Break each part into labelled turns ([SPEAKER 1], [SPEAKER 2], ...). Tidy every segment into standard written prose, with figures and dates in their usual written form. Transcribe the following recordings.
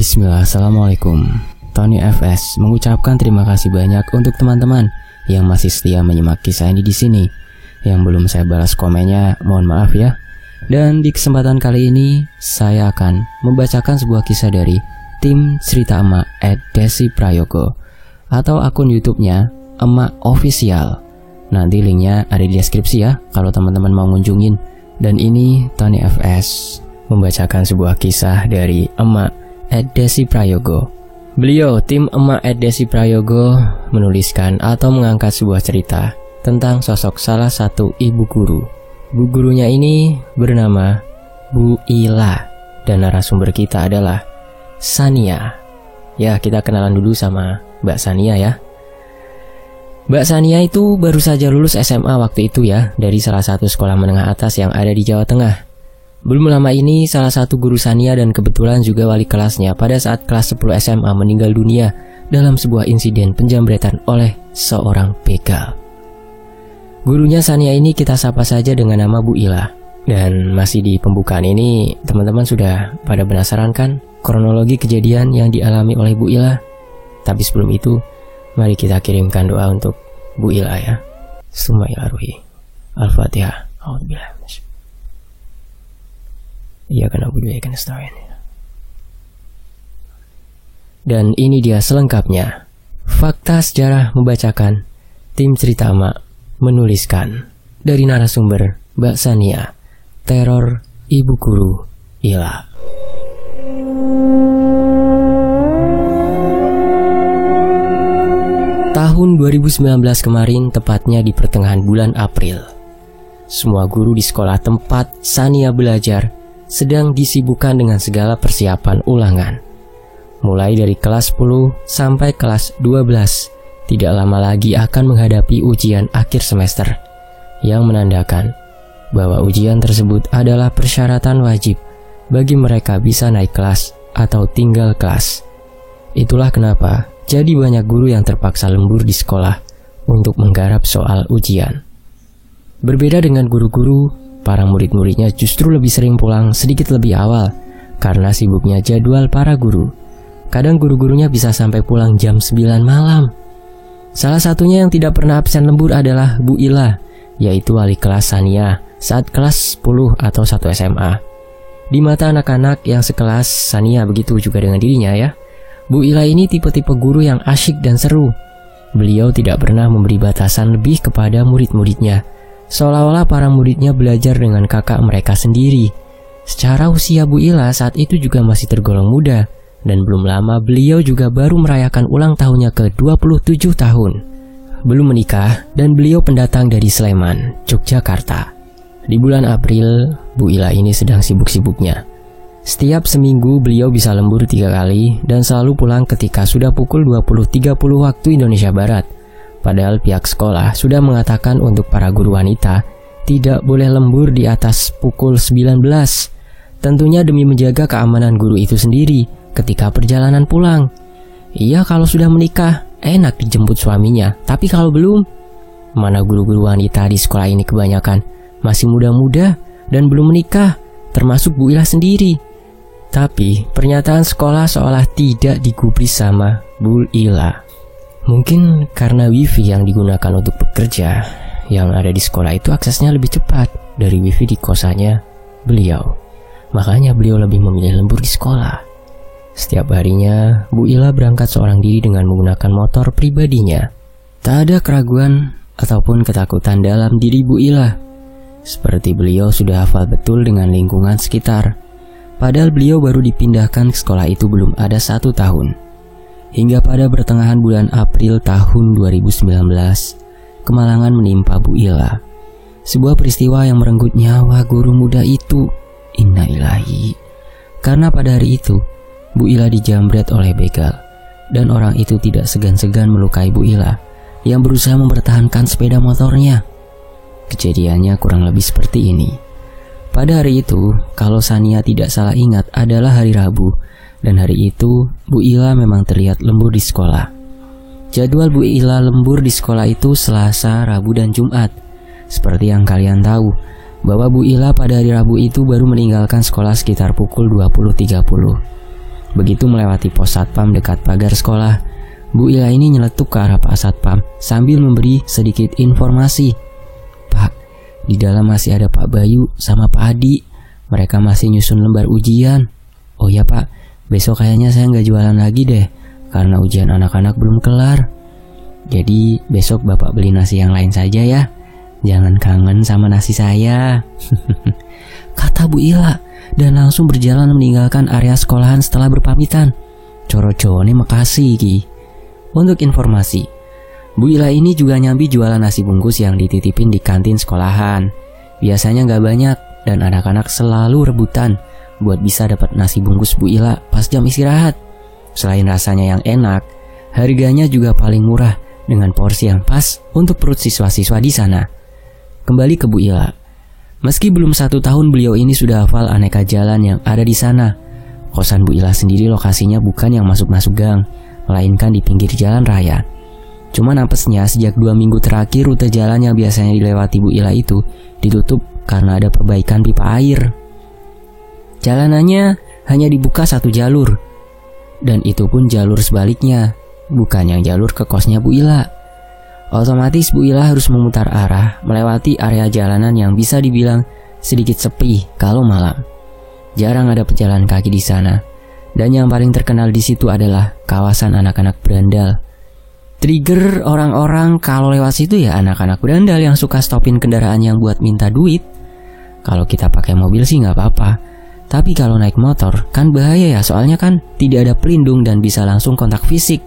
[SPEAKER 1] Bismillah, Assalamualaikum. Tony FS mengucapkan terima kasih banyak untuk teman-teman yang masih setia menyimak kisah ini di sini. Yang belum saya balas komennya, mohon maaf ya. Dan di kesempatan kali ini, saya akan membacakan sebuah kisah dari tim Cerita Emak @desiprayogo atau akun YouTube-nya Emak Official. Nanti linknya ada di deskripsi ya, kalau teman-teman mau ngunjungin. Dan ini Tony FS membacakan sebuah kisah dari Emak @desiprayogo. Beliau, tim Emak @desiprayogo, menuliskan atau mengangkat sebuah cerita tentang sosok salah satu ibu guru. Bu gurunya ini bernama Bu Ila, dan narasumber kita adalah Sania. Ya, kita kenalan dulu sama Mbak Sania ya. Mbak Sania itu baru saja lulus SMA waktu itu ya, dari salah satu sekolah menengah atas yang ada di Jawa Tengah. Belum lama ini, salah satu guru Sania dan kebetulan juga wali kelasnya pada saat kelas 10 SMA meninggal dunia dalam sebuah insiden penjambretan oleh seorang begal. Gurunya Sania ini kita sapa saja dengan nama Bu Ila. Dan masih di pembukaan ini, teman-teman sudah pada penasaran kan kronologi kejadian yang dialami oleh Bu Ila? Tapi sebelum itu, mari kita kirimkan doa untuk Bu Ila ya. Summa ila ruhi. Al-Fatihah. A'udzubillahi minasyaitonir. Iyyaka na'budu wa iyyaka nasta'in. Dan ini dia selengkapnya. Fakta sejarah membacakan, tim Cerita Emak menuliskan dari narasumber Mbak Sania, teror ibu guru Ila. Tahun 2019 kemarin, tepatnya di pertengahan bulan April, semua guru di sekolah tempat Sania belajar sedang disibukkan dengan segala persiapan ulangan. Mulai dari kelas 10 sampai kelas 12, tidak lama lagi akan menghadapi ujian akhir semester, yang menandakan bahwa ujian tersebut adalah persyaratan wajib bagi mereka bisa naik kelas atau tinggal kelas. Itulah kenapa jadi banyak guru yang terpaksa lembur di sekolah untuk menggarap soal ujian. Berbeda dengan guru-guru, para murid-muridnya justru lebih sering pulang sedikit lebih awal karena sibuknya jadwal para guru. Kadang guru-gurunya bisa sampai pulang jam 9 malam. Salah satunya yang tidak pernah absen lembur adalah Bu Ila, yaitu wali kelas Sania saat kelas 10 atau 1 SMA. Di mata anak-anak yang sekelas Sania, begitu juga dengan dirinya ya. Bu Ila ini tipe-tipe guru yang asyik dan seru. Beliau tidak pernah memberi batasan lebih kepada murid-muridnya, seolah-olah para muridnya belajar dengan kakak mereka sendiri. Secara usia Bu Ila saat itu juga masih tergolong muda, dan belum lama beliau juga baru merayakan ulang tahunnya ke-27 tahun. Belum menikah, dan beliau pendatang dari Sleman, Yogyakarta. Di bulan April, Bu Ila ini sedang sibuk-sibuknya. Setiap seminggu beliau bisa lembur 3 kali dan selalu pulang ketika sudah pukul 20.30 waktu Indonesia Barat. Padahal pihak sekolah sudah mengatakan untuk para guru wanita tidak boleh lembur di atas pukul 19. Tentunya demi menjaga keamanan guru itu sendiri ketika perjalanan pulang. Iya, kalau sudah menikah enak dijemput suaminya, tapi kalau belum, mana guru-guru wanita di sekolah ini kebanyakan masih muda-muda dan belum menikah, termasuk Bu Ila sendiri. Tapi pernyataan sekolah seolah tidak digubris sama Bu Ila. Mungkin karena wifi yang digunakan untuk bekerja yang ada di sekolah itu aksesnya lebih cepat dari wifi di kosannya beliau. Makanya beliau lebih memilih lembur di sekolah. Setiap harinya, Bu Ila berangkat seorang diri dengan menggunakan motor pribadinya. Tak ada keraguan ataupun ketakutan dalam diri Bu Ila. Seperti beliau sudah hafal betul dengan lingkungan sekitar. Padahal beliau baru dipindahkan ke sekolah itu belum ada 1 tahun. Hingga pada pertengahan bulan April tahun 2019, kemalangan menimpa Bu Ila. Sebuah peristiwa yang merenggut nyawa guru muda itu. Innalillahi. Karena pada hari itu, Bu Ila dijambret oleh begal, dan orang itu tidak segan-segan melukai Bu Ila yang berusaha mempertahankan sepeda motornya. Kejadiannya kurang lebih seperti ini. Pada hari itu, kalau Sania tidak salah ingat adalah hari Rabu, dan hari itu Bu Ila memang terlihat lembur di sekolah. Jadwal Bu Ila lembur di sekolah itu Selasa, Rabu, dan Jumat. Seperti yang kalian tahu, bahwa Bu Ila pada hari Rabu itu baru meninggalkan sekolah sekitar pukul 20.30. Begitu melewati pos satpam dekat pagar sekolah, Bu Ila ini nyeletuk ke arah Pak Satpam sambil memberi sedikit informasi. "Pak, di dalam masih ada Pak Bayu sama Pak Adi. Mereka masih nyusun lembar ujian. Oh ya Pak, besok kayaknya saya nggak jualan lagi deh, karena ujian anak-anak belum kelar. Jadi besok Bapak beli nasi yang lain saja ya. Jangan kangen sama nasi saya," kata Bu Ila, dan langsung berjalan meninggalkan area sekolahan setelah berpamitan. Coro-corone makasih Ki. Untuk informasi, Bu Ila ini juga nyambi jualan nasi bungkus yang dititipin di kantin sekolahan. Biasanya nggak banyak dan anak-anak selalu rebutan buat bisa dapat nasi bungkus Bu Ila pas jam istirahat. Selain rasanya yang enak, harganya juga paling murah dengan porsi yang pas untuk perut siswa-siswa di sana. Kembali ke Bu Ila. Meski belum 1 tahun, beliau ini sudah hafal aneka jalan yang ada di sana. Kosan Bu Ila sendiri lokasinya bukan yang masuk-masuk gang, melainkan di pinggir jalan raya. Cuma nampesnya sejak 2 minggu terakhir rute jalan yang biasanya dilewati Bu Ila itu ditutup karena ada perbaikan pipa air. Jalanannya hanya dibuka 1 jalur, dan itu pun jalur sebaliknya, bukan yang jalur ke kosnya Bu Ila. Otomatis Bu Ila harus memutar arah melewati area jalanan yang bisa dibilang sedikit sepi kalau malam. Jarang ada pejalan kaki di sana, dan yang paling terkenal di situ adalah kawasan anak-anak berandal. Trigger orang-orang kalau lewat situ ya anak-anak berandal yang suka stopin kendaraan yang buat minta duit. Kalau kita pakai mobil sih nggak apa-apa, tapi kalau naik motor kan bahaya ya, soalnya kan tidak ada pelindung dan bisa langsung kontak fisik.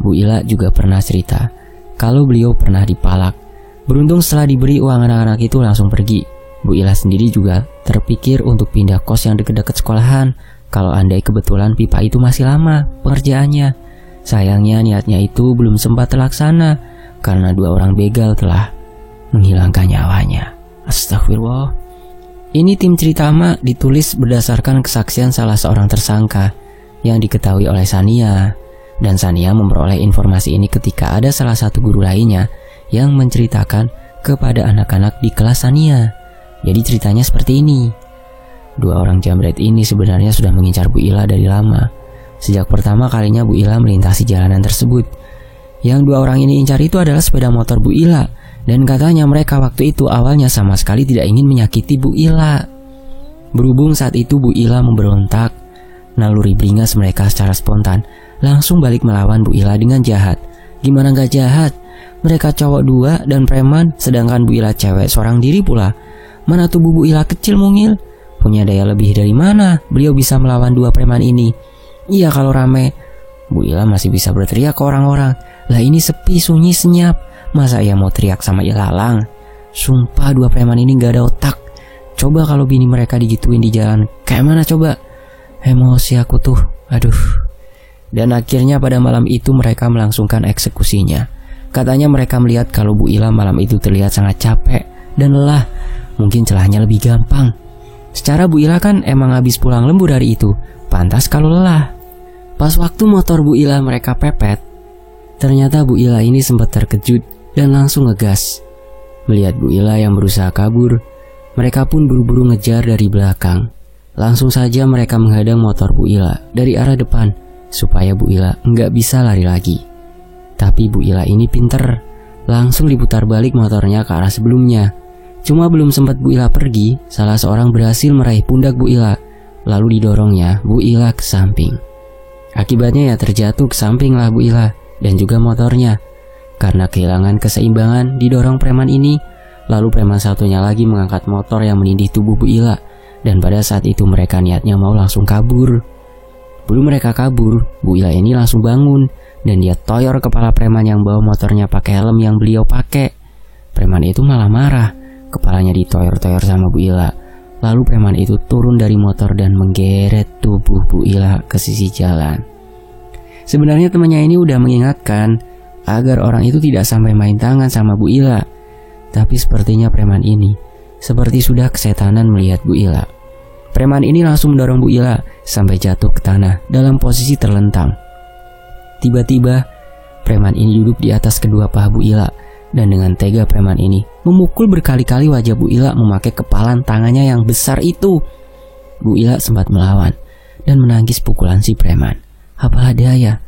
[SPEAKER 1] Bu Ila juga pernah cerita kalau beliau pernah dipalak. Beruntung setelah diberi uang anak-anak itu langsung pergi. Bu Ila sendiri juga terpikir untuk pindah kos yang dekat-dekat sekolahan kalau andai kebetulan pipa itu masih lama pengerjaannya. Sayangnya niatnya itu belum sempat terlaksana karena 2 orang begal telah menghilangkan nyawanya. Astagfirullah. Ini tim cerita Ama ditulis berdasarkan kesaksian salah seorang tersangka yang diketahui oleh Sania. Dan Sania memperoleh informasi ini ketika ada salah satu guru lainnya yang menceritakan kepada anak-anak di kelas Sania. Jadi ceritanya seperti ini. 2 orang jambret ini sebenarnya sudah mengincar Bu Ila dari lama. Sejak pertama kalinya Bu Ila melintasi jalanan tersebut. Yang 2 orang ini incar itu adalah sepeda motor Bu Ila, dan katanya mereka waktu itu awalnya sama sekali tidak ingin menyakiti Bu Ila. Berhubung saat itu Bu Ila memberontak, naluri beringas mereka secara spontan langsung balik melawan Bu Ila dengan jahat. Gimana gak jahat? Mereka cowok 2 dan preman, sedangkan Bu Ila cewek seorang diri pula. Mana tubuh Bu Ila kecil mungil? Punya daya lebih dari mana beliau bisa melawan 2 preman ini? Iya kalau rame, Bu Ila masih bisa berteriak ke orang-orang. Lah ini sepi sunyi senyap, masa ia mau teriak sama ilalang? Sumpah 2 preman ini gak ada otak. Coba kalau bini mereka digituin di jalan, kayak mana coba? Emosi aku tuh, aduh. Dan akhirnya pada malam itu mereka melangsungkan eksekusinya. Katanya mereka melihat kalau Bu Ila malam itu terlihat sangat capek dan lelah. Mungkin celahnya lebih gampang. Secara Bu Ila kan emang habis pulang lembur hari itu, pantas kalau lelah. Pas waktu motor Bu Ila mereka pepet, ternyata Bu Ila ini sempat terkejut dan langsung ngegas. Melihat Bu Ila yang berusaha kabur, mereka pun buru-buru ngejar dari belakang. Langsung saja mereka menghadang motor Bu Ila dari arah depan supaya Bu Ila nggak bisa lari lagi. Tapi Bu Ila ini pinter, langsung diputar balik motornya ke arah sebelumnya. Cuma belum sempat Bu Ila pergi, salah seorang berhasil meraih pundak Bu Ila, lalu didorongnya Bu Ila ke samping. Akibatnya ya terjatuh ke samping lah Bu Ila dan juga motornya. Karena kehilangan keseimbangan didorong preman ini, lalu preman satunya lagi mengangkat motor yang menindih tubuh Bu Ila. Dan pada saat itu mereka niatnya mau langsung kabur. Belum mereka kabur, Bu Ila ini langsung bangun dan dia toyor kepala preman yang bawa motornya pakai helm yang beliau pakai. Preman itu malah marah, kepalanya ditoyor-toyor sama Bu Ila. Lalu preman itu turun dari motor dan menggeret tubuh Bu Ila ke sisi jalan. Sebenarnya temannya ini udah mengingatkan agar orang itu tidak sampai main tangan sama Bu Ila. Tapi sepertinya preman ini seperti sudah kesetanan melihat Bu Ila. Preman ini langsung mendorong Bu Ila sampai jatuh ke tanah dalam posisi terlentang. Tiba-tiba, preman ini duduk di atas kedua paha Bu Ila, dan dengan tega preman ini memukul berkali-kali wajah Bu Ila memakai kepalan tangannya yang besar itu. Bu Ila sempat melawan, dan menangis pukulan si preman. Apalah daya,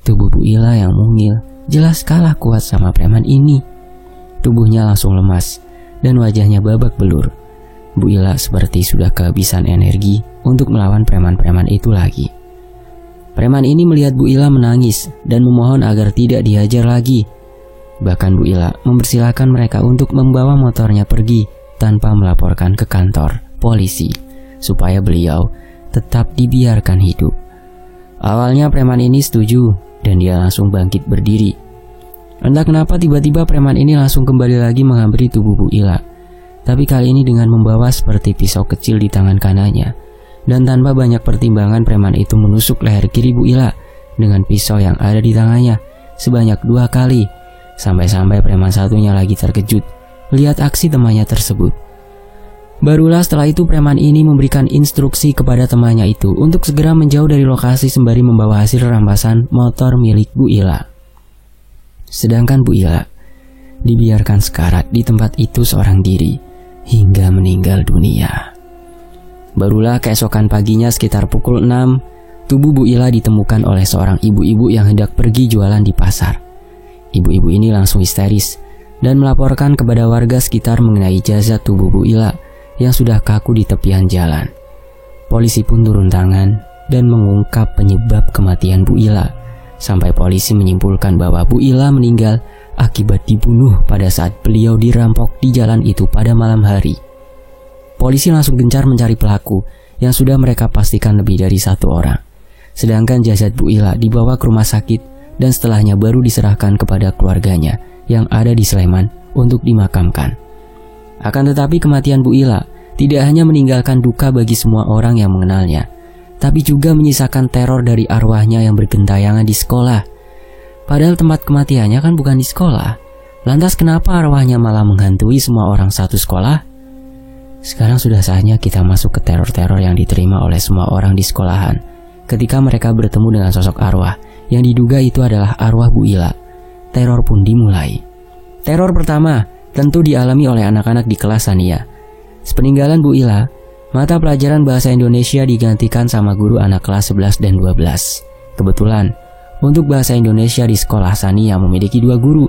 [SPEAKER 1] tubuh Bu Ila yang mungil jelas kalah kuat sama preman ini. Tubuhnya langsung lemas dan wajahnya babak belur. Bu Ila seperti sudah kehabisan energi untuk melawan preman-preman itu lagi. Preman ini melihat Bu Ila menangis dan memohon agar tidak dihajar lagi. Bahkan Bu Ila mempersilahkan mereka untuk membawa motornya pergi tanpa melaporkan ke kantor polisi supaya beliau tetap dibiarkan hidup. Awalnya preman ini setuju dan dia langsung bangkit berdiri. Entah kenapa tiba-tiba preman ini langsung kembali lagi menghampiri tubuh Bu Ila. Tapi kali ini dengan membawa seperti pisau kecil di tangan kanannya. Dan tanpa banyak pertimbangan preman itu menusuk leher kiri Bu Ila dengan pisau yang ada di tangannya sebanyak 2 kali. Sampai-sampai preman satunya lagi terkejut lihat aksi temannya tersebut. Barulah setelah itu preman ini memberikan instruksi kepada temannya itu untuk segera menjauh dari lokasi sembari membawa hasil rampasan motor milik Bu Ila. Sedangkan Bu Ila dibiarkan sekarat di tempat itu seorang diri hingga meninggal dunia. Barulah keesokan paginya sekitar pukul 6, tubuh Bu Ila ditemukan oleh seorang ibu-ibu yang hendak pergi jualan di pasar. Ibu-ibu ini langsung histeris dan melaporkan kepada warga sekitar mengenai jasad tubuh Bu Ila yang sudah kaku di tepian jalan. Polisi pun turun tangan dan mengungkap penyebab kematian Bu Ila, sampai polisi menyimpulkan bahwa Bu Ila meninggal akibat dibunuh pada saat beliau dirampok di jalan itu pada malam hari. Polisi langsung gencar mencari pelaku yang sudah mereka pastikan lebih dari 1 orang. Sedangkan jasad Bu Ila dibawa ke rumah sakit dan setelahnya baru diserahkan kepada keluarganya yang ada di Sleman untuk dimakamkan. Akan tetapi kematian Bu Ila tidak hanya meninggalkan duka bagi semua orang yang mengenalnya, tapi juga menyisakan teror dari arwahnya yang bergentayangan di sekolah. Padahal tempat kematiannya kan bukan di sekolah. Lantas kenapa arwahnya malah menghantui semua orang satu sekolah? Sekarang sudah saatnya kita masuk ke teror-teror yang diterima oleh semua orang di sekolahan ketika mereka bertemu dengan sosok arwah yang diduga itu adalah arwah Bu Ila. Teror pun dimulai. Teror pertama tentu dialami oleh anak-anak di kelas Sania. Sepeninggalan Bu Ila, mata pelajaran bahasa Indonesia digantikan sama guru anak kelas 11 dan 12. Kebetulan, untuk bahasa Indonesia di sekolah Sania memiliki 2 guru.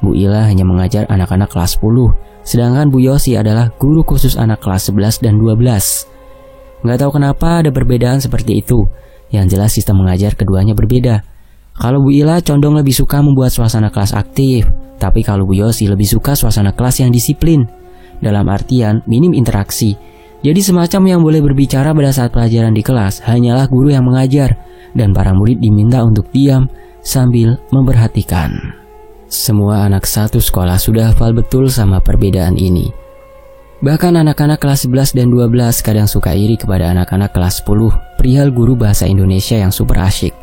[SPEAKER 1] Bu Ila hanya mengajar anak-anak kelas 10, sedangkan Bu Yosi adalah guru khusus anak kelas 11 dan 12. Nggak tahu kenapa ada perbedaan seperti itu. Yang jelas sistem mengajar keduanya berbeda. Kalau Bu Ila condong lebih suka membuat suasana kelas aktif, tapi kalau Bu Yosi lebih suka suasana kelas yang disiplin. Dalam artian minim interaksi. Jadi semacam yang boleh berbicara pada saat pelajaran di kelas hanyalah guru yang mengajar, dan para murid diminta untuk diam sambil memperhatikan. Semua anak satu sekolah sudah hafal betul sama perbedaan ini. Bahkan anak-anak kelas 11 dan 12 kadang suka iri kepada anak-anak kelas 10 perihal guru bahasa Indonesia yang super asyik.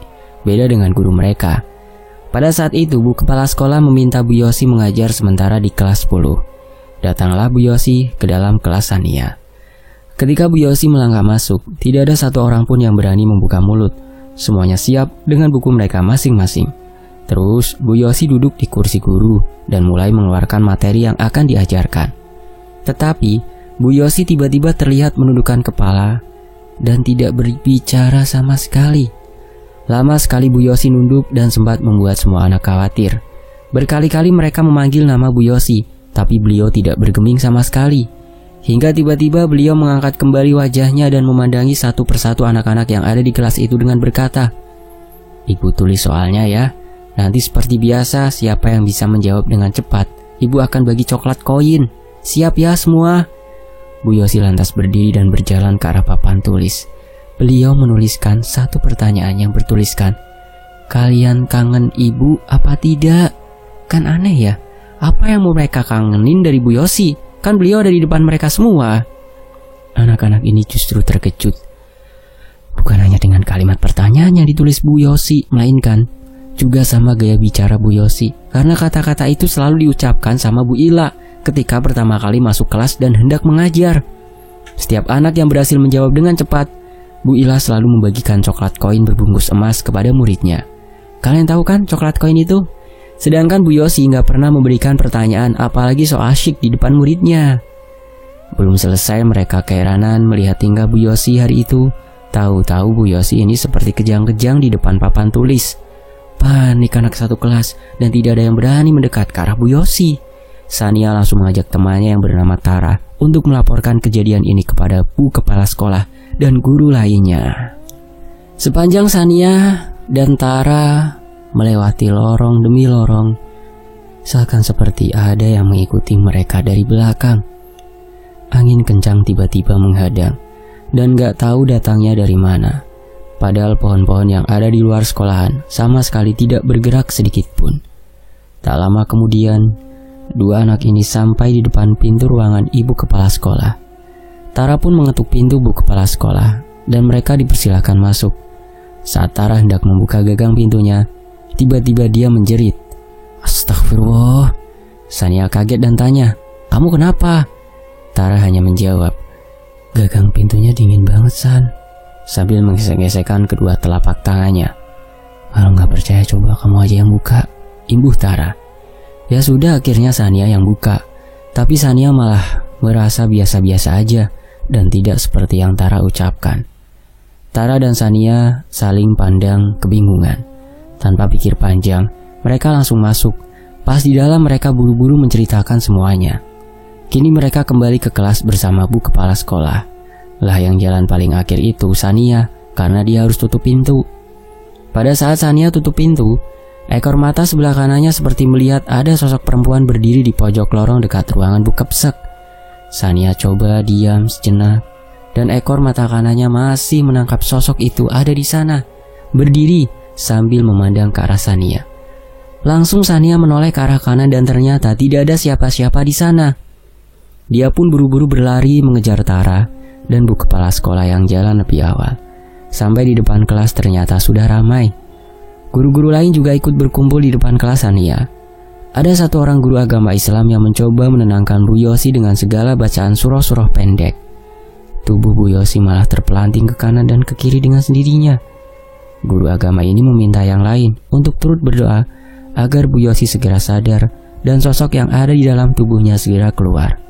[SPEAKER 1] Beda dengan guru mereka. Pada saat itu, Bu Kepala Sekolah meminta Bu Yosi mengajar sementara di kelas 10. Datanglah Bu Yosi ke dalam kelas Sania. Ketika Bu Yosi melangkah masuk, tidak ada satu orang pun yang berani membuka mulut. Semuanya siap dengan buku mereka masing-masing. Terus, Bu Yosi duduk di kursi guru dan mulai mengeluarkan materi yang akan diajarkan. Tetapi, Bu Yosi tiba-tiba terlihat menundukkan kepala dan tidak berbicara sama sekali. Lama sekali Bu Yosi nunduk dan sempat membuat semua anak khawatir. Berkali-kali mereka memanggil nama Bu Yosi, tapi beliau tidak bergeming sama sekali. Hingga tiba-tiba beliau mengangkat kembali wajahnya dan memandangi satu persatu anak-anak yang ada di kelas itu dengan berkata, "Ibu tulis soalnya ya. Nanti seperti biasa, siapa yang bisa menjawab dengan cepat, Ibu akan bagi coklat koin. Siap ya semua?" Bu Yosi lantas berdiri dan berjalan ke arah papan tulis. Beliau menuliskan satu pertanyaan yang bertuliskan, "Kalian kangen ibu apa tidak?" Kan aneh ya, apa yang mau mereka kangenin dari Bu Yosi? Kan beliau ada di depan mereka semua. Anak-anak ini justru terkejut. Bukan hanya dengan kalimat pertanyaan yang ditulis Bu Yosi, melainkan juga sama gaya bicara Bu Yosi. Karena kata-kata itu selalu diucapkan sama Bu Ila ketika pertama kali masuk kelas dan hendak mengajar. Setiap anak yang berhasil menjawab dengan cepat, Bu Ila selalu membagikan coklat koin berbungkus emas kepada muridnya. Kalian tahu kan coklat koin itu? Sedangkan Bu Yosi nggak pernah memberikan pertanyaan apalagi so asyik di depan muridnya. Belum selesai mereka keheranan melihat tingkah Bu Yosi hari itu, Tahu-tahu Bu Yosi ini seperti kejang-kejang di depan papan tulis. Panik anak satu kelas dan tidak ada yang berani mendekat ke arah Bu Yosi. Sania langsung mengajak temannya yang bernama Tara untuk melaporkan kejadian ini kepada Bu Kepala Sekolah dan guru lainnya. Sepanjang Sania dan Tara melewati lorong demi lorong, seakan seperti ada yang mengikuti mereka dari belakang. Angin kencang tiba-tiba menghadang dan gak tahu datangnya dari mana. Padahal pohon-pohon yang ada di luar sekolahan sama sekali tidak bergerak sedikit pun. Tak lama kemudian, dua anak ini sampai di depan pintu ruangan ibu kepala sekolah. Tara pun mengetuk pintu bu kepala sekolah dan mereka dipersilakan masuk. Saat Tara hendak membuka gagang pintunya, tiba-tiba dia menjerit. Astagfirullah. Sania kaget dan tanya, "Kamu kenapa?" Tara hanya menjawab, "Gagang pintunya dingin banget, San," sambil menggesek-gesekkan kedua telapak tangannya. "Kalau nggak percaya coba kamu aja yang buka," imbuh Tara. Ya sudah, akhirnya Sania yang buka. Tapi Sania malah merasa biasa-biasa aja dan tidak seperti yang Tara ucapkan. Tara dan Sania saling pandang kebingungan. Tanpa pikir panjang, mereka langsung masuk. Pas di dalam mereka buru-buru menceritakan semuanya. Kini mereka kembali ke kelas bersama bu kepala sekolah. Lah yang jalan paling akhir itu Sania, karena dia harus tutup pintu. Pada saat Sania tutup pintu, ekor mata sebelah kanannya seperti melihat ada sosok perempuan berdiri di pojok lorong dekat ruangan bu Kepsek. Sania coba diam sejenak, dan ekor mata kanannya masih menangkap sosok itu ada di sana, berdiri sambil memandang ke arah Sania. Langsung Sania menoleh ke arah kanan dan ternyata tidak ada siapa-siapa di sana. Dia pun buru-buru berlari mengejar Tara dan bu kepala sekolah yang jalan lebih awal. Sampai di depan kelas ternyata sudah ramai. Guru-guru lain juga ikut berkumpul di depan kelas Sania. Ada satu orang guru agama Islam yang mencoba menenangkan Bu Yosi dengan segala bacaan surah-surah pendek. Tubuh Bu Yosi malah terpelanting ke kanan dan ke kiri dengan sendirinya. Guru agama ini meminta yang lain untuk turut berdoa agar Bu Yosi segera sadar dan sosok yang ada di dalam tubuhnya segera keluar.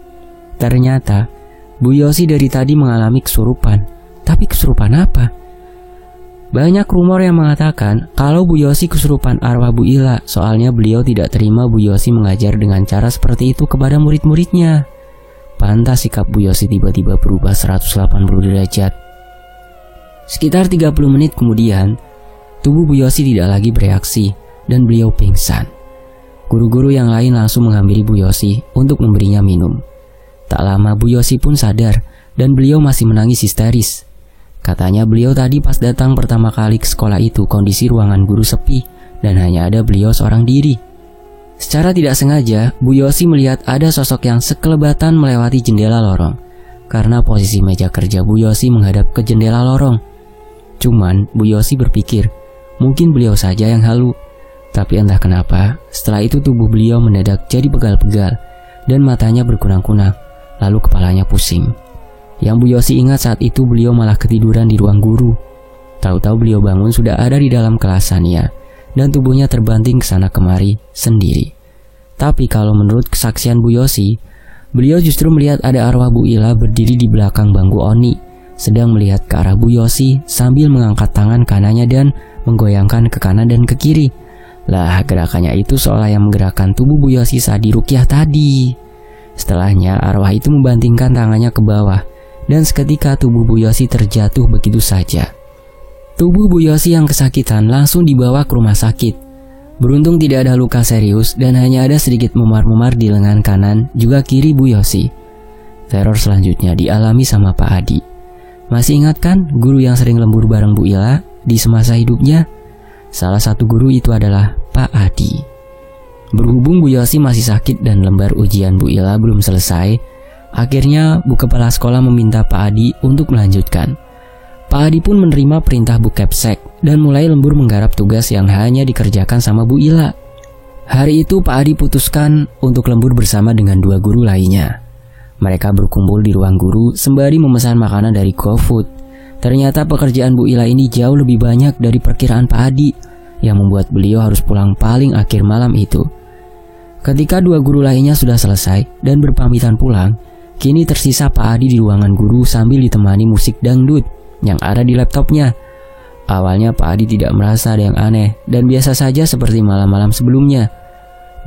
[SPEAKER 1] Ternyata Bu Yosi dari tadi mengalami kesurupan. Tapi kesurupan apa? Banyak rumor yang mengatakan kalau Bu Yosi kesurupan arwah Bu Ila, soalnya beliau tidak terima Bu Yosi mengajar dengan cara seperti itu kepada murid-muridnya. Pantas sikap Bu Yosi tiba-tiba berubah 180 derajat. Sekitar 30 menit kemudian, tubuh Bu Yosi tidak lagi bereaksi dan beliau pingsan. Guru-guru yang lain langsung menghampiri Bu Yosi untuk memberinya minum. Tak lama Bu Yosi pun sadar dan beliau masih menangis histeris. Katanya beliau tadi pas datang pertama kali ke sekolah itu kondisi ruangan guru sepi dan hanya ada beliau seorang diri. Secara tidak sengaja Bu Yosi melihat ada sosok yang sekelebatan melewati jendela lorong. Karena posisi meja kerja Bu Yosi menghadap ke jendela lorong. Cuman Bu Yosi berpikir mungkin beliau saja yang halu. Tapi entah kenapa setelah itu tubuh beliau mendadak jadi pegal-pegal dan matanya berkunang-kunang. Lalu kepalanya pusing. Yang Bu Yosi ingat saat itu beliau malah ketiduran di ruang guru. Tahu-tahu beliau bangun sudah ada di dalam kelas Sania dan tubuhnya terbanting ke sana kemari sendiri. Tapi kalau menurut kesaksian Bu Yosi, beliau justru melihat ada arwah Bu Ila berdiri di belakang bangku Oni, sedang melihat ke arah Bu Yosi sambil mengangkat tangan kanannya dan menggoyangkan ke kanan dan ke kiri. Lah gerakannya itu seolah yang menggerakkan tubuh Bu Yosi saat diruqyah tadi. Setelahnya arwah itu membantingkan tangannya ke bawah dan seketika tubuh Bu Yosi terjatuh begitu saja. Tubuh Bu Yosi yang kesakitan langsung dibawa ke rumah sakit. Beruntung tidak ada luka serius dan hanya ada sedikit memar-memar di lengan kanan juga kiri Bu Yosi. Teror selanjutnya dialami sama Pak Adi. Masih ingat kan guru yang sering lembur bareng Bu Ila di semasa hidupnya? Salah satu guru itu adalah Pak Adi. Berhubung Bu Yosi masih sakit dan lembar ujian Bu Ila belum selesai, akhirnya Bu Kepala Sekolah meminta Pak Adi untuk melanjutkan. Pak Adi pun menerima perintah Bu Kepsek dan mulai lembur menggarap tugas yang hanya dikerjakan sama Bu Ila. Hari itu Pak Adi putuskan untuk lembur bersama dengan dua guru lainnya. Mereka berkumpul di ruang guru sembari memesan makanan dari GoFood. Ternyata pekerjaan Bu Ila ini jauh lebih banyak dari perkiraan Pak Adi, yang membuat beliau harus pulang paling akhir malam itu. Ketika dua guru lainnya sudah selesai dan berpamitan pulang, kini tersisa Pak Adi di ruangan guru sambil ditemani musik dangdut. yang ada di laptopnya. Awalnya Pak Adi tidak merasa ada yang aneh dan biasa saja seperti malam-malam sebelumnya.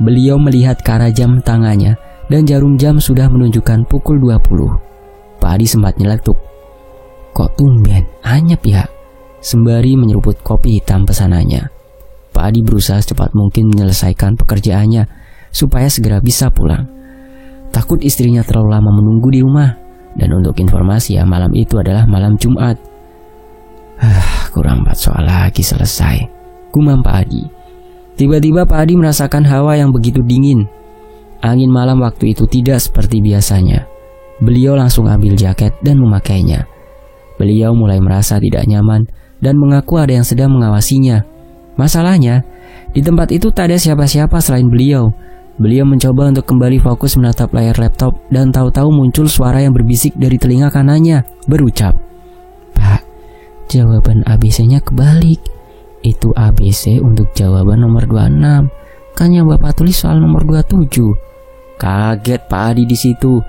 [SPEAKER 1] Beliau melihat ke arah jam tangannya dan jarum jam sudah menunjukkan pukul 20. Pak Adi sempat nyeletuk. Kok tumben, anyep ya? Sembari menyeruput kopi hitam pesanannya. Pak Adi berusaha secepat mungkin menyelesaikan pekerjaannya supaya segera bisa pulang. Takut istrinya terlalu lama menunggu di rumah. Dan untuk informasi ya, malam itu adalah malam Jumat. Kurang 4 soal lagi selesai, gumam Pak Adi. Tiba-tiba Pak Adi merasakan hawa yang begitu dingin. Angin malam waktu itu tidak seperti biasanya. Beliau langsung ambil jaket dan memakainya. Beliau mulai merasa tidak nyaman dan mengaku ada yang sedang mengawasinya. Masalahnya, di tempat itu tak ada siapa-siapa selain beliau. Beliau mencoba untuk kembali fokus menatap layar laptop dan tahu-tahu muncul suara yang berbisik dari telinga kanannya, berucap, "Pak, jawaban ABC-nya kebalik. Itu ABC untuk jawaban nomor 26. Kan yang Bapak tulis soal nomor 27. Kaget Pak Adi di situ.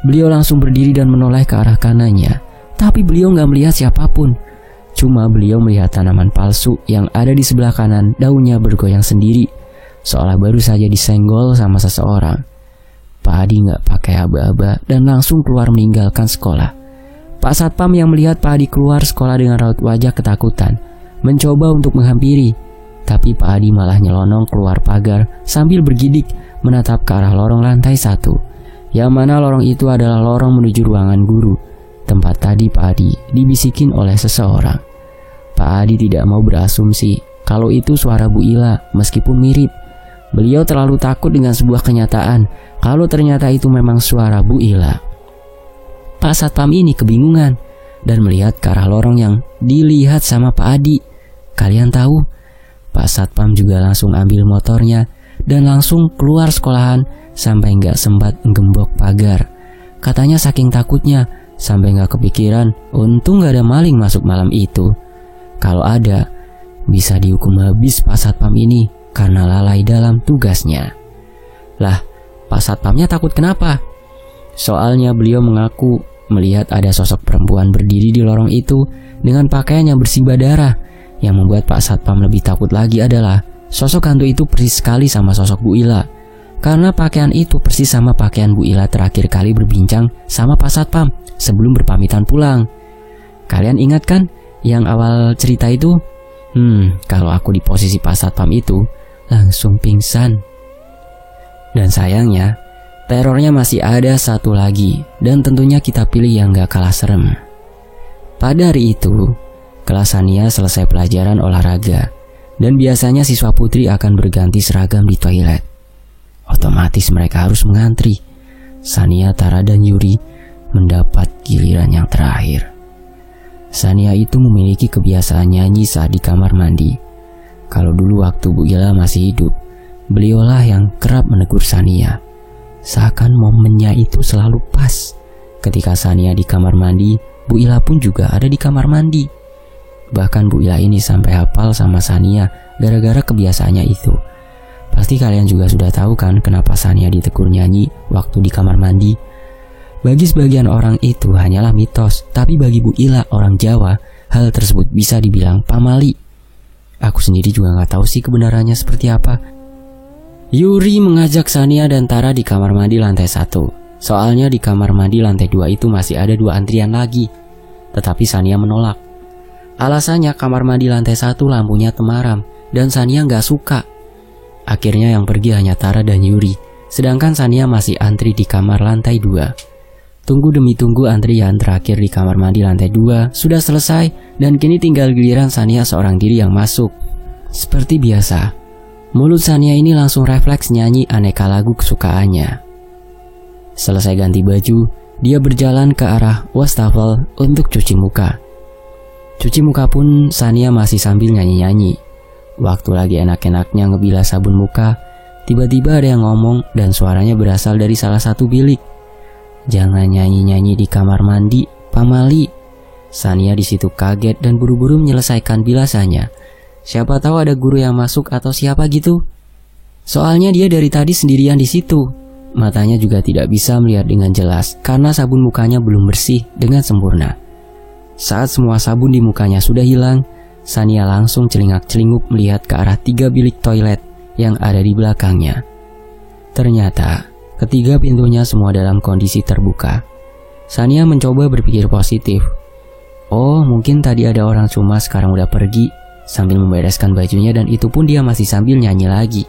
[SPEAKER 1] Beliau langsung berdiri dan menoleh ke arah kanannya. Tapi beliau nggak melihat siapapun. Cuma beliau melihat tanaman palsu yang ada di sebelah kanan, daunnya bergoyang sendiri, seolah baru saja disenggol sama seseorang. Pak Adi nggak pakai aba-aba dan langsung keluar meninggalkan sekolah. Pak Satpam yang melihat Pak Adi keluar sekolah dengan raut wajah ketakutan, mencoba untuk menghampiri. Tapi Pak Adi malah nyelonong keluar pagar sambil bergidik menatap ke arah lorong lantai 1. Yang mana lorong itu adalah lorong menuju ruangan guru, tempat tadi Pak Adi dibisikin oleh seseorang. Pak Adi tidak mau berasumsi kalau itu suara Bu Ila meskipun mirip. Beliau terlalu takut dengan sebuah kenyataan kalau ternyata itu memang suara Bu Ila. Pak Satpam ini kebingungan dan melihat ke arah lorong yang dilihat sama Pak Adi. Kalian tahu, Pak Satpam juga langsung ambil motornya dan langsung keluar sekolahan sampai nggak sempat menggembok pagar. Katanya saking takutnya sampai nggak kepikiran, untung nggak ada maling masuk malam itu. Kalau ada, bisa dihukum habis Pak Satpam ini karena lalai dalam tugasnya. Lah, Pak Satpamnya takut kenapa? Soalnya beliau mengaku melihat ada sosok perempuan berdiri di lorong itu dengan pakaian yang bersimbah darah. Yang membuat Pak Satpam lebih takut lagi adalah sosok hantu itu persis sekali sama sosok Bu Ila. Karena pakaian itu persis sama pakaian Bu Ila terakhir kali berbincang sama Pak Satpam sebelum berpamitan pulang. Kalian ingat kan yang awal cerita itu? Kalau aku di posisi Pak Satpam itu langsung pingsan. Dan sayangnya, terornya masih ada satu lagi, dan tentunya kita pilih yang gak kalah serem. Pada hari itu, kelas Sania selesai pelajaran olahraga, dan biasanya siswa putri akan berganti seragam di toilet. Otomatis mereka harus mengantri. Sania, Tara, dan Yuri mendapat giliran yang terakhir. Sania itu memiliki kebiasaan nyanyi saat di kamar mandi. Kalau dulu waktu Bu Ila masih hidup, beliaulah yang kerap menegur Sania. Seakan momennya itu selalu pas. Ketika Sania di kamar mandi, Bu Ila pun juga ada di kamar mandi. Bahkan Bu Ila ini sampai hafal sama Sania gara-gara kebiasaannya itu. Pasti kalian juga sudah tahu kan kenapa Sania ditegur nyanyi waktu di kamar mandi. Bagi sebagian orang itu hanyalah mitos, tapi bagi Bu Ila orang Jawa, hal tersebut bisa dibilang pamali. Aku sendiri juga gak tahu sih kebenarannya seperti apa. Yuri mengajak Sania dan Tara di kamar mandi lantai 1. Soalnya di kamar mandi lantai 2 itu masih ada 2 antrian lagi. Tetapi Sania menolak. Alasannya kamar mandi lantai 1 lampunya temaram dan Sania gak suka. Akhirnya yang pergi hanya Tara dan Yuri, sedangkan Sania masih antri di kamar lantai 2. Tunggu demi tunggu antrian terakhir di kamar mandi lantai 2 sudah selesai dan kini tinggal giliran Sania seorang diri yang masuk. Seperti biasa, mulut Sania ini langsung refleks nyanyi aneka lagu kesukaannya. Selesai ganti baju, dia berjalan ke arah wastafel untuk cuci muka. Cuci muka pun Sania masih sambil nyanyi-nyanyi. Waktu lagi enak-enaknya ngebilas sabun muka, tiba-tiba ada yang ngomong dan suaranya berasal dari salah satu bilik. "Jangan nyanyi-nyanyi di kamar mandi, pamali." Sania di situ kaget dan buru-buru menyelesaikan bilasannya. Siapa tahu ada guru yang masuk atau siapa gitu. Soalnya dia dari tadi sendirian di situ. Matanya juga tidak bisa melihat dengan jelas karena sabun mukanya belum bersih dengan sempurna. Saat semua sabun di mukanya sudah hilang, Sania langsung celingak-celinguk melihat ke arah 3 bilik toilet yang ada di belakangnya. Ternyata, ketiga pintunya semua dalam kondisi terbuka. Sania mencoba berpikir positif. Oh, mungkin tadi ada orang cuma sekarang udah pergi, sambil membereskan bajunya, dan itu pun dia masih sambil nyanyi lagi.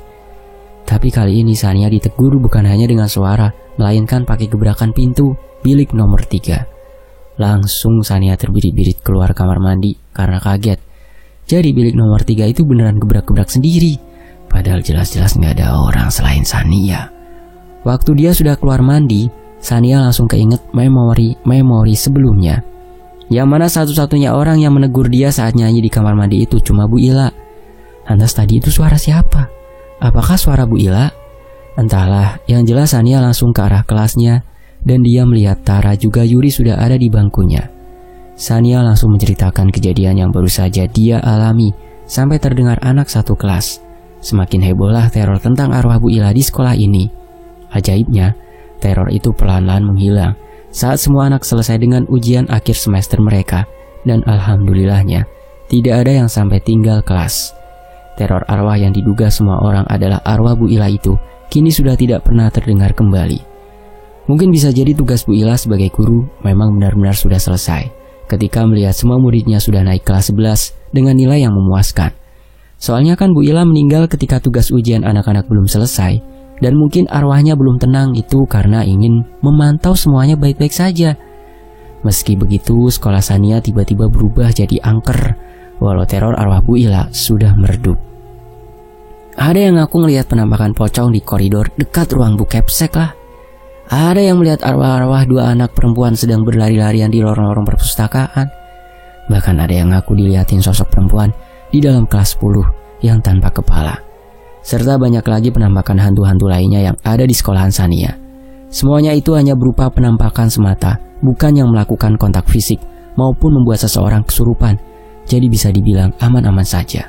[SPEAKER 1] Tapi kali ini Sania ditegur bukan hanya dengan suara, melainkan pakai gebrakan pintu bilik nomor 3. Langsung Sania terbirit-birit keluar kamar mandi karena kaget. Jadi bilik nomor 3 itu beneran gebrak-gebrak sendiri, padahal jelas-jelas nggak ada orang selain Sania. Waktu dia sudah keluar mandi, Sania langsung keinget memori sebelumnya. Yang mana satu-satunya orang yang menegur dia saat nyanyi di kamar mandi itu cuma Bu Ila. Lantas tadi itu suara siapa? Apakah suara Bu Ila? Entahlah, yang jelas Sania langsung ke arah kelasnya dan dia melihat Tara juga Yuri sudah ada di bangkunya. Sania langsung menceritakan kejadian yang baru saja dia alami sampai terdengar anak satu kelas. Semakin hebohlah teror tentang arwah Bu Ila di sekolah ini. Ajaibnya, teror itu perlahan-lahan menghilang saat semua anak selesai dengan ujian akhir semester mereka, dan alhamdulillahnya tidak ada yang sampai tinggal kelas. Teror arwah yang diduga semua orang adalah arwah Bu Ila itu kini sudah tidak pernah terdengar kembali. Mungkin bisa jadi tugas Bu Ila sebagai guru memang benar-benar sudah selesai ketika melihat semua muridnya sudah naik kelas 11 dengan nilai yang memuaskan. Soalnya kan Bu Ila meninggal ketika tugas ujian anak-anak belum selesai, dan mungkin arwahnya belum tenang itu karena ingin memantau semuanya baik-baik saja. Meski begitu, sekolah Sania tiba-tiba berubah jadi angker, walau teror arwah Bu Ila sudah meredup. Ada yang ngaku ngelihat penampakan pocong di koridor dekat ruang Bu Kepsek lah. Ada yang melihat arwah-arwah 2 anak perempuan sedang berlari-larian di lorong-lorong perpustakaan. Bahkan ada yang ngaku dilihatin sosok perempuan di dalam kelas 10 yang tanpa kepala. Serta banyak lagi penampakan hantu-hantu lainnya yang ada di sekolahan Sania. Semuanya itu hanya berupa penampakan semata, bukan yang melakukan kontak fisik maupun membuat seseorang kesurupan. Jadi bisa dibilang aman-aman saja.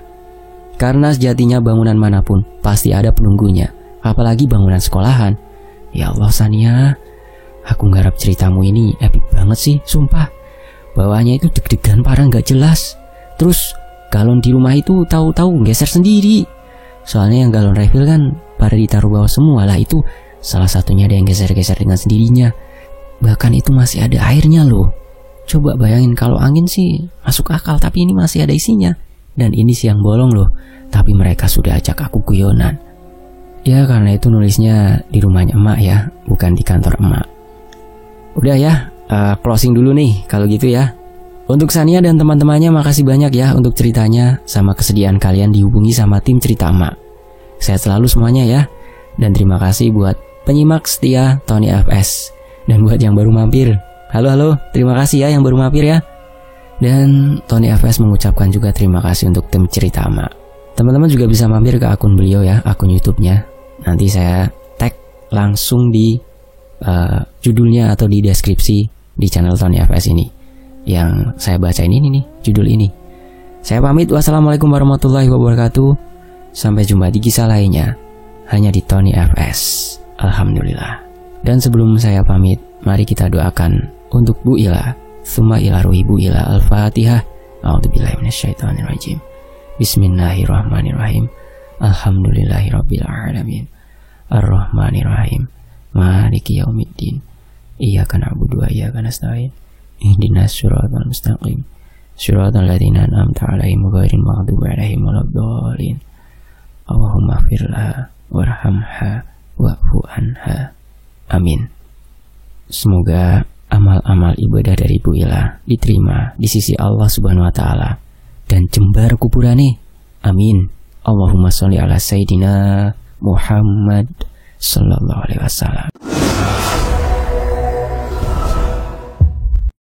[SPEAKER 1] Karena sejatinya bangunan manapun pasti ada penunggunya, apalagi bangunan sekolahan. Ya Allah Sania, aku nggarap ceritamu ini epic banget sih, sumpah. Bawahnya itu deg-degan parah gak jelas. Terus galon di rumah itu tahu-tahu geser sendiri. Soalnya yang galon refill kan pada ditaruh bawah semua lah, itu salah satunya ada yang geser-geser dengan sendirinya. Bahkan itu masih ada airnya loh. Coba bayangin kalau angin sih masuk akal, tapi ini masih ada isinya. Dan ini siang bolong loh, tapi mereka sudah ajak aku guyonan. Ya karena itu nulisnya di rumahnya emak ya, bukan di kantor emak. Udah ya, closing dulu nih kalau gitu ya. Untuk Sania dan teman-temannya makasih banyak ya untuk ceritanya, sama kesediaan kalian dihubungi sama tim cerita emak. Sehat selalu semuanya ya. Dan terima kasih buat penyimak setia Tony FS. Dan buat yang baru mampir, halo, terima kasih ya yang baru mampir ya. Dan Tony FS mengucapkan juga terima kasih untuk tim cerita emak. Teman-teman juga bisa mampir ke akun beliau ya, akun YouTube-nya. Nanti saya tag langsung di judulnya atau di deskripsi di channel Tony FS ini. Yang saya bacain ini nih, judul ini. Saya pamit, wassalamualaikum warahmatullahi wabarakatuh. Sampai jumpa di kisah lainnya hanya di Tony FS. Alhamdulillah. Dan sebelum saya pamit, mari kita doakan untuk Bu Ila. Tsumma ila ruhi Bu Ila. Al-Fatihah. A'udzubillahi minasyaitonirrajim. Bismillahirrahmanirrahim. Alhamdulillahirabbil alamin. Ar-Rahmanirrahim. Maliki yaumiddin. Iyyaka na'budu wa iyyaka nasta'in. Ihdinas siratal mustaqim. Siratal ladzina an'amta 'alaihim ghairil maghdubi 'alaihim waladdallin. Allahumma ighfir laha warhamha wa'fu anha. Amin. Semoga amal-amal ibadah dari Bu Ila diterima di sisi Allah Subhanahu wa taala dan jembar kuburane. Amin. Allahumma sholli ala sayyidina Muhammad sallallahu alaihi wasallam.